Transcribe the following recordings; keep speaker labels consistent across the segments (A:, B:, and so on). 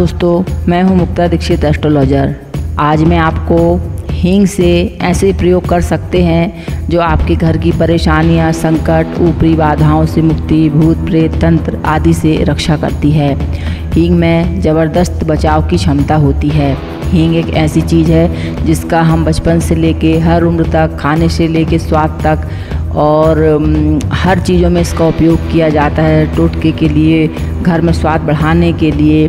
A: दोस्तों, मैं हूं मुक्ता दीक्षित एस्ट्रोलॉजर। आज मैं आपको हींग से ऐसे प्रयोग कर सकते हैं जो आपके घर की परेशानियां, संकट, ऊपरी बाधाओं से मुक्ति, भूत प्रेत, तंत्र आदि से रक्षा करती है। हींग में ज़बरदस्त बचाव की क्षमता होती है। हींग एक ऐसी चीज़ है जिसका हम बचपन से लेके हर उम्र तक, खाने से लेके स्वाद तक और हर चीज़ों में इसका उपयोग किया जाता है। टोटके के लिए, घर में स्वाद बढ़ाने के लिए,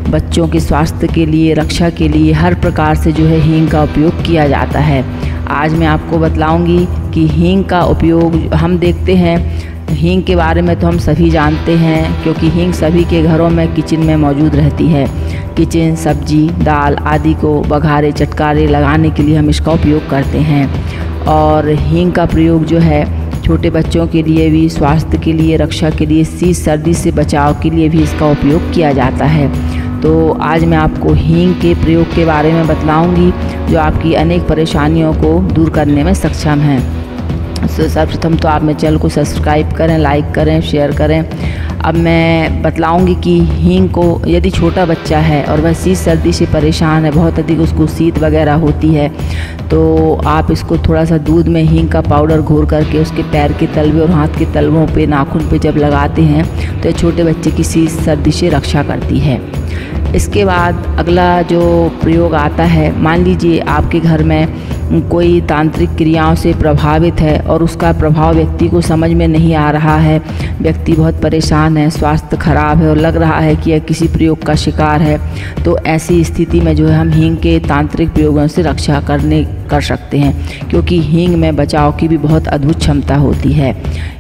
A: बच्चों के स्वास्थ्य के लिए, रक्षा के लिए हर प्रकार से जो है हींग का उपयोग किया जाता है। आज मैं आपको बतलाऊंगी कि हींग का उपयोग हम देखते हैं। हींग के बारे में तो हम सभी जानते हैं क्योंकि हींग सभी के घरों में किचन में मौजूद रहती है। किचन, सब्जी, दाल आदि को बघारे, चटकारे लगाने के लिए हम इसका उपयोग करते हैं। और हींग का प्रयोग जो है छोटे बच्चों के लिए भी, स्वास्थ्य के लिए, रक्षा के लिए, शीत सर्दी से बचाव के लिए भी इसका उपयोग किया जाता है। तो आज मैं आपको हींग के प्रयोग के बारे में बतलाऊंगी जो आपकी अनेक परेशानियों को दूर करने में सक्षम हैं। सर्वप्रथम तो आप मेरे चैनल को सब्सक्राइब करें, लाइक करें, शेयर करें। अब मैं बतलाऊंगी कि हींग को यदि छोटा बच्चा है और वह शीत सर्दी से परेशान है, बहुत अधिक उसको शीत वगैरह होती है, तो आप इसको थोड़ा सा दूध में हींग का पाउडर घोर करके उसके पैर के तलवे और हाथ के तलवों पे, नाखून पे जब लगाते हैं तो ये छोटे बच्चे की शीत सर्दी से रक्षा करती है। इसके बाद अगला जो प्रयोग आता है, मान लीजिए आपके घर में कोई तांत्रिक क्रियाओं से प्रभावित है और उसका प्रभाव व्यक्ति को समझ में नहीं आ रहा है। व्यक्ति बहुत परेशान है, स्वास्थ्य खराब है और लग रहा है कि यह किसी प्रयोग का शिकार है। तो ऐसी स्थिति में जो है हम हींग के तांत्रिक प्रयोगों से रक्षा कर सकते हैं क्योंकि हींग में बचाव की भी बहुत अद्भुत क्षमता होती है।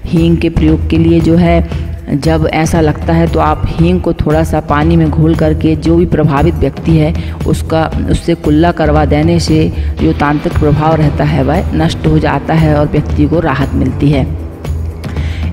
A: हींग के प्रयोग के लिए जो है जब ऐसा लगता है तो आप हींग को थोड़ा सा पानी में घोल करके जो भी प्रभावित व्यक्ति है उससे कुल्ला करवा देने से जो तांत्रिक प्रभाव रहता है वह नष्ट हो जाता है और व्यक्ति को राहत मिलती है।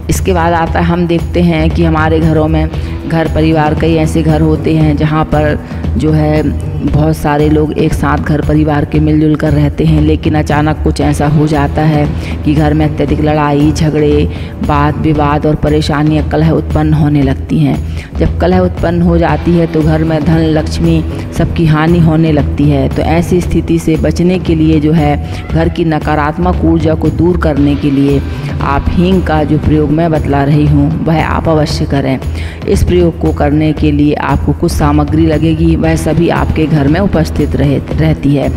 A: इसके बाद आता है, हम देखते हैं कि हमारे घरों में, घर परिवार, कई ऐसे घर होते हैं जहाँ पर जो है बहुत सारे लोग एक साथ घर परिवार के मिलजुल कर रहते हैं, लेकिन अचानक कुछ ऐसा हो जाता है कि घर में अत्यधिक लड़ाई झगड़े, वाद विवाद और परेशानियाँ, कलह उत्पन्न होने लगती हैं। जब कलह उत्पन्न हो जाती है तो घर में धन, लक्ष्मी सबकी हानि होने लगती है। तो ऐसी स्थिति से बचने के लिए जो है घर की नकारात्मक ऊर्जा को दूर करने के लिए आप हींग का जो प्रयोग मैं बतला रही हूँ वह आप अवश्य करें। इस प्रयोग को करने के लिए आपको कुछ सामग्री लगेगी, वह सभी आपके घर में उपस्थित रहती है।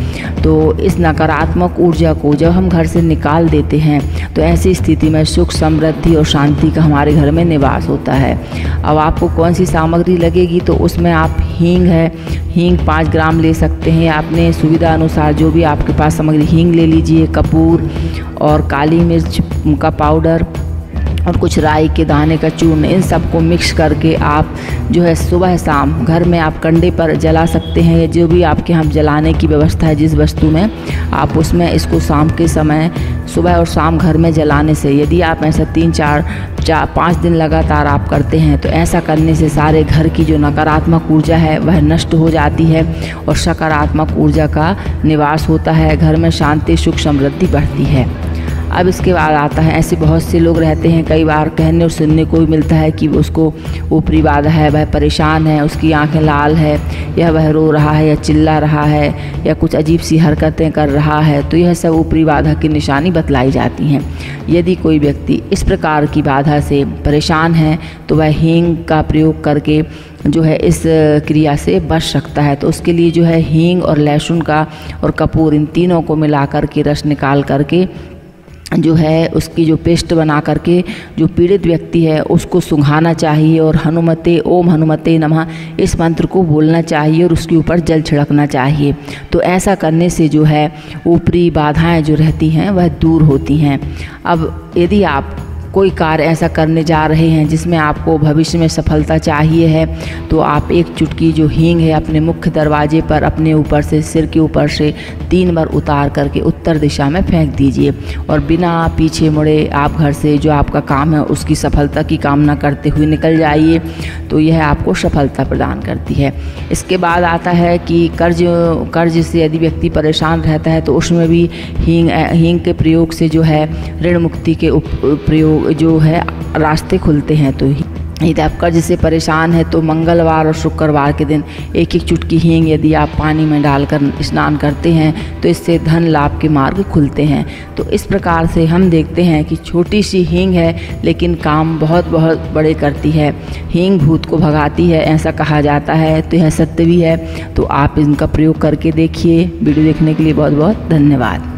A: तो इस नकारात्मक ऊर्जा को जब हम घर से निकाल देते हैं तो ऐसी स्थिति में सुख, समृद्धि और शांति का हमारे घर में निवास होता है। अब आपको कौन सी सामग्री लगेगी, तो उसमें आप हींग है, हींग 5 ग्राम ले सकते हैं। अपने सुविधा अनुसार जो भी आपके पास सामग्री, हींग ले लीजिए, कपूर और काली मिर्च का पाउडर और कुछ राई के दाने का चूर्ण, इन सबको मिक्स करके आप जो है सुबह शाम घर में आप कंडे पर जला सकते हैं या जो भी आपके यहाँ जलाने की व्यवस्था है जिस वस्तु में, आप उसमें इसको शाम के समय सुबह और शाम घर में जलाने से, यदि आप ऐसा 3-4-5 दिन लगातार आप करते हैं तो ऐसा करने से सारे घर की जो नकारात्मक ऊर्जा है वह नष्ट हो जाती है और सकारात्मक ऊर्जा का निवास होता है। घर में शांति, सुख, समृद्धि बढ़ती है। अब इसके बाद आता है, ऐसे बहुत से लोग रहते हैं, कई बार कहने और सुनने को भी मिलता है कि उसको ऊपरी बाधा है, वह परेशान है, उसकी आंखें लाल है, या वह रो रहा है या चिल्ला रहा है या कुछ अजीब सी हरकतें कर रहा है। तो यह सब ऊपरी बाधा की निशानी बतलाई जाती हैं। यदि कोई व्यक्ति इस प्रकार की बाधा से परेशान है तो वह हींग का प्रयोग करके जो है इस क्रिया से बच सकता है। तो उसके लिए जो है हींग और लहसुन का और कपूर, इन तीनों को मिला करके रस निकाल करके जो है उसकी जो पेस्ट बना करके जो पीड़ित व्यक्ति है उसको सुंघाना चाहिए और हनुमते, ओम हनुमते नमः, इस मंत्र को बोलना चाहिए और उसके ऊपर जल छिड़कना चाहिए। तो ऐसा करने से जो है ऊपरी बाधाएं जो रहती हैं वह दूर होती हैं। अब यदि आप कोई कार्य ऐसा करने जा रहे हैं जिसमें आपको भविष्य में सफलता चाहिए है तो आप एक चुटकी जो हींग है अपने मुख्य दरवाजे पर, अपने ऊपर से, सिर के ऊपर से 3 बार उतार करके उत्तर दिशा में फेंक दीजिए और बिना पीछे मुड़े आप घर से जो आपका काम है उसकी सफलता की कामना करते हुए निकल जाइए। तो यह आपको सफलता प्रदान करती है। इसके बाद आता है कि कर्ज से यदि व्यक्ति परेशान रहता है तो उसमें भी हींग के प्रयोग से जो है ऋण मुक्ति के प्रयोग जो है रास्ते खुलते हैं। तो यदि आप कर्ज से परेशान है तो मंगलवार और शुक्रवार के दिन एक एक चुटकी हींग यदि आप पानी में डालकर स्नान करते हैं तो इससे धन लाभ के मार्ग खुलते हैं। तो इस प्रकार से हम देखते हैं कि छोटी सी हींग है लेकिन काम बहुत बहुत बड़े करती है। हींग भूत को भगाती है ऐसा कहा जाता है, तो यह सत्य भी है। तो आप इनका प्रयोग करके देखिए। वीडियो देखने के लिए बहुत बहुत धन्यवाद।